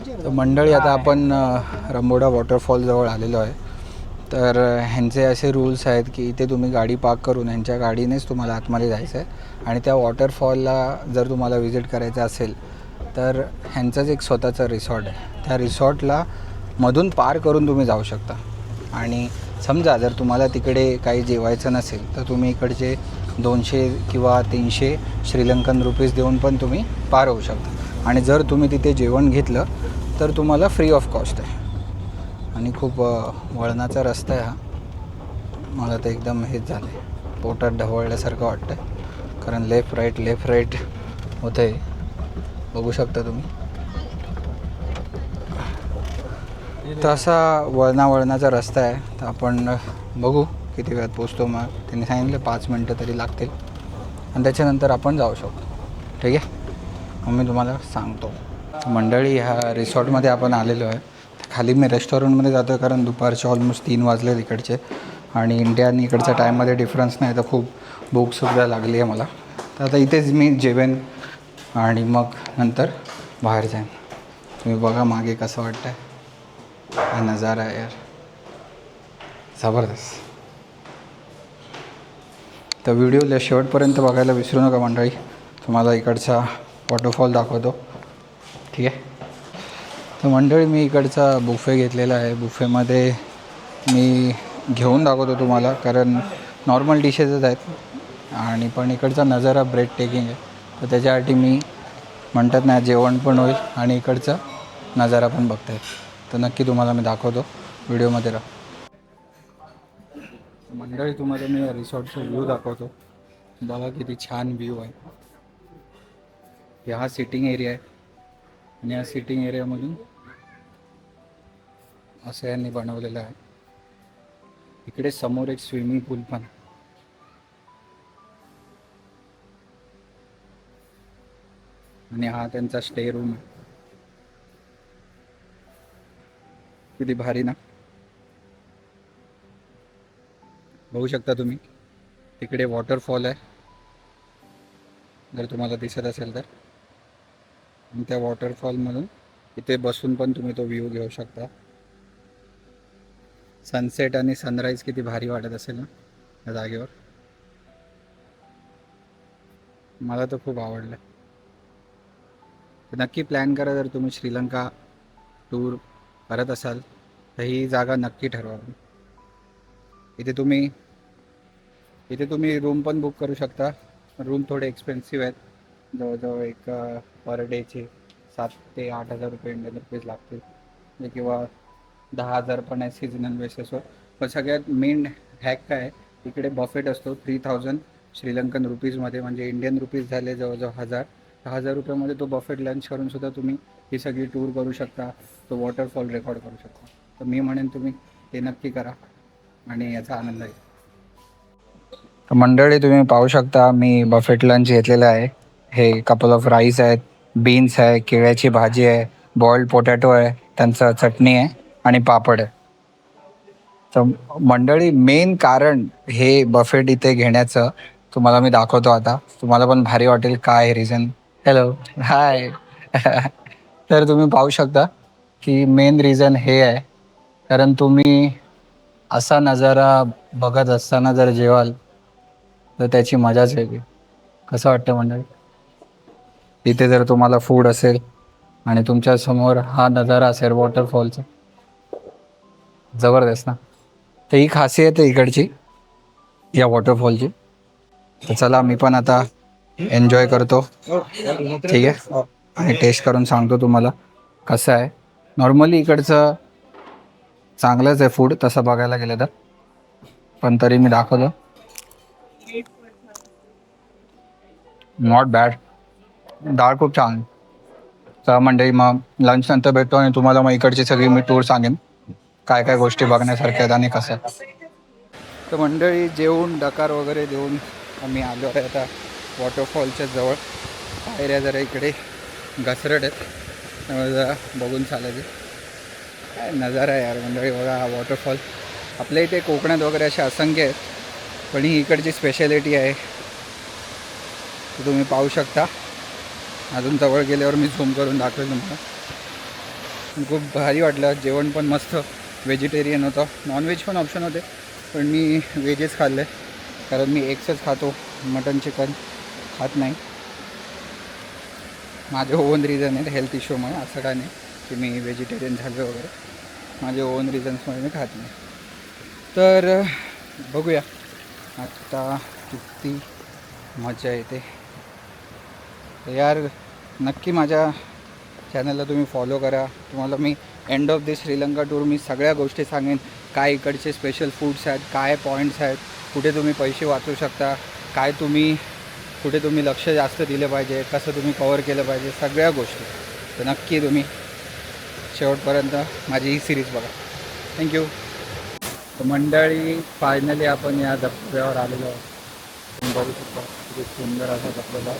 तर मंडळी आता आपण रंबोडा वॉटरफॉल जवळ आलेलो आहे. तर ह्यांचे असे रूल्स आहेत की इथे तुम्ही गाडी पार्क करून ह्यांच्या गाडीनेच तुम्हाला आतमध्ये जायचं आहे आणि त्या वॉटरफॉलला जर तुम्हाला विजिट करायचं असेल तर ह्यांचंच एक स्वतःचं रिसॉर्ट आहे. त्या रिसॉर्टला मधून पार करून तुम्ही जाऊ शकता. आणि समजा जर तुम्हाला तिकडे काही जेवायचं नसेल तर तुम्ही इकडचे 200 किंवा 300 श्रीलंकन रुपीज देऊन पण तुम्ही पार होऊ शकता. आणि जर तुम्ही तिथे जेवण घेतलं तर तुम्हाला फ्री ऑफ कॉस्ट आहे. आणि खूप वळणाचा रस्ता आहे हा. मला तर एकदम हेच झालं आहे, पोटात ढवळल्यासारखं वाटतं आहे, कारण लेफ्ट राईट होतं आहे. बघू शकता तुम्ही. तर असा वळणाचा रस्ता आहे. तर आपण बघू किती वेळात पोचतो. मग त्यांनी सांगितलं 5 मिनटं तरी लागतील आणि त्याच्यानंतर आपण जाऊ शकतो. ठीक आहे, मग मी तुम्हाला सांगतो. मंडळी ह्या रिसॉर्टमध्ये आपण आलेलो आहे. खाली मी रेस्टॉरंटमध्ये जातो आहे कारण दुपारचे ऑलमोस्ट 3 वाजले तिकडचे आणि इंडिया आणि इकडच्या टाईममध्ये डिफरन्स नाही. तर खूप भूकसुद्धा लागली आहे मला. तर आता इथेच मी जेवेन आणि मग नंतर बाहेर जाईन. तुम्ही बघा मागे कसं वाटतं आहे. हा नजारा आहे यार, जबरदस्त. तर व्हिडिओला शेवटपर्यंत बघायला विसरू नका मंडळी. तुम्हाला इकडचा वॉटरफॉल दाखवतो. ठीक आहे. तर मंडळी मी इकडचा बुफे घेतलेला आहे. बुफेमध्ये मी घेऊन दाखवतो तुम्हाला, कारण नॉर्मल डिशेसच आहेत आणि पण इकडचा नजारा ब्रेड टेकिंग आहे. तर त्याच्यासाठी मी म्हणतात ना, जेवण पण होईल आणि इकडचा नजारा पण बघता येईल. तर नक्की तुम्हाला मी दाखवतो, व्हिडिओमध्ये राहा. मंडळी तुम्हाला मी रिसॉर्टचा व्ह्यू दाखवतो. बघा किती छान व्ह्यू आहे. हा सिटिंग एरिया आहे आणि या सिटिंग एरियामधून असं यांनी बनवलेलं आहे. इकडे समोर एक स्विमिंग पूल पण आणि हा त्यांचा स्टे रूम आहे. किती भारी ना. बघू शकता तुम्ही, तिकडे वॉटरफॉल आहे जर तुम्हाला दिसत असेल तर. आणि त्या वॉटरफॉलमधून इथे बसून पण तुम्ही तो व्ह्यू घेऊ शकता. सनसेट आणि सनराईज किती भारी वाटत असेल ना या जागेवर. मला तर खूप आवडलं. तर नक्की प्लॅन करा जर तुम्ही श्रीलंका टूर करत असाल तर ही जागा नक्की ठरवा. इथे तुम्ही रूम पण बुक करू शकता. रूम थोडे एक्सपेन्सिव्ह आहेत. जवळजवळ एक पर डेचे 7 ते 8 हजार रुपये इंडियन रुपीज लागतील. किंवा 10,000 पण आहे सिजनल बेसिसवर. पण सगळ्यात मेन हॅक काय आहे, इकडे बफेट असतो 3000 श्रीलंकन रुपीजमध्ये, म्हणजे इंडियन रुपीज झाले जवळजवळ 1000 रुपयामध्ये तो बफेट लंच करून सुद्धा तुम्ही ही सगळी टूर करू शकता. तो वॉटरफॉल रेकॉर्ड करू शकता. तर मी म्हणेन तुम्ही ते नक्की करा आणि याचा आनंद आहे. तर मंडळी तुम्ही पाहू शकता मी बफेट लंच घेतलेलं आहे. हे कपल ऑफ राईस आहेत, बीन्स आहे, केळ्याची भाजी आहे, बॉइल्ड पोटॅटो आहे, त्यांचं चटणी आहे आणि पापड आहे. तर मंडळी मेन कारण हे बफेट इथे घेण्याचं तुम्हाला मी दाखवतो आता. तुम्हाला पण भारी वाटेल काय रिझन. हॅलो, हाय. तर तुम्ही पाहू शकता की मेन रिझन हे आहे, कारण तुम्ही असा नजारा बघत असताना जर जेवाल तर त्याची मजाच वेगळी. कसं वाटतं मंडळी, इथे जर तुम्हाला फूड असेल आणि तुमच्या समोर हा नजारा असेल वॉटरफॉलचा, जबरदस्त ना. तर ही खासियत आहे इकडची या वॉटरफॉलची. तर चला मी पण आता एन्जॉय करतो. ठीक आहे, आणि टेस्ट करून सांगतो तुम्हाला कसं आहे. नॉर्मली इकडचं चांगलंच आहे फूड तसं बघायला गेलं तर, पण तरी मी दाखवतो. Not bad. डाळ खूप छान. तर मंडळी मग लंच नंतर भेटतो आणि तुम्हाला मग इकडची सगळी मी टूर सांगेन काय काय गोष्टी बघण्यासारख्या आहेत आणि कसं. तर मंडळी जेवून डकार वगैरे देऊन आम्ही आलो आहे आता वॉटरफॉलच्या जवळ. पायऱ्या जरा इकडे घसरट आहेत, त्यामुळे जरा बघून चालायचे. काय नजारा आहे यार मंडळी. बघा हा वॉटरफॉल. आपल्या इथे कोकणात वगैरे असे असंख्य आहेत, पण ही इकडची स्पेशालिटी आहे. तुम्ही पाहू शकता. अजून जवळ गेल्यावर मी झूम करून दाखवेल तुम्हाला. खूप भारी वाटलं. जेवण पण मस्त व्हेजिटेरियन होतं. नॉनव्हेज पण ऑप्शन होते, पण मी व्हेजच खाल्लं कारण मी एग्सच खातो, मटन चिकन खात नाही. माझे ओन रिझन आहेत हेल्थ इश्यूमुळे, असं काय नाही की मी व्हेजिटेरियन झालो वगैरे. माझे ओन रिझन्समुळे मी खात नाही. तर बघूया आत्ता किती मजा येते. तर यार नक्की माझ्या चॅनलला तुम्ही फॉलो करा. तुम्हाला मी end of this Sri Lanka tour मी सगळ्या गोष्टी सांगेन. काय इकडचे स्पेशल फूड्स आहेत, काय पॉईंट्स आहेत, कुठे तुम्ही पैसे वाचू शकता, काय तुम्ही कुठे तुम्ही लक्ष जास्त दिलं पाहिजे, कसं तुम्ही कवर केलं पाहिजे, सगळ्या गोष्टी. तर नक्की तुम्ही शेवटपर्यंत माझी ही सिरीज बघा. थँक्यू. तर मंडळी फायनली आपण या धबधब्यावर आलेलो आहोत. बघू शकता किती सुंदर असा धबधबा.